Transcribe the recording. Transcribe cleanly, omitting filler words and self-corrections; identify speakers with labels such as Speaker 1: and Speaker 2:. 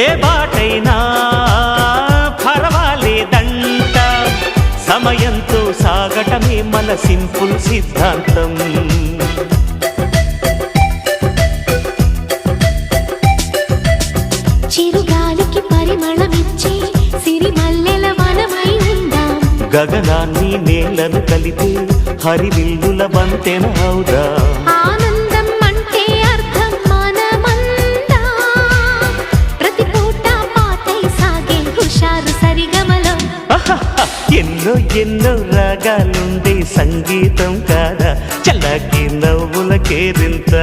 Speaker 1: ఏ బాటైనా పర్వాలేదంట, సమయంతో సాగటమే మన సింపుల్ సిద్ధాంతం.
Speaker 2: చిరుగాలికి పరిమళమిచ్చే సిరిమల్లెల వనమై ఉందాం,
Speaker 1: గగనాన్ని నేలను కలిపే హరివిల్లుల వంతెన అవుదాం.
Speaker 2: ఆనందం అంటే అర్థం మనమందా, ప్రతి పూట పాతై సాగే హుషారు సరిగమలో.
Speaker 1: ఎన్నో ఎన్నో రాగాలుండే సంగీతం కాదా, చల్లకి నవ్వుల కేరింత.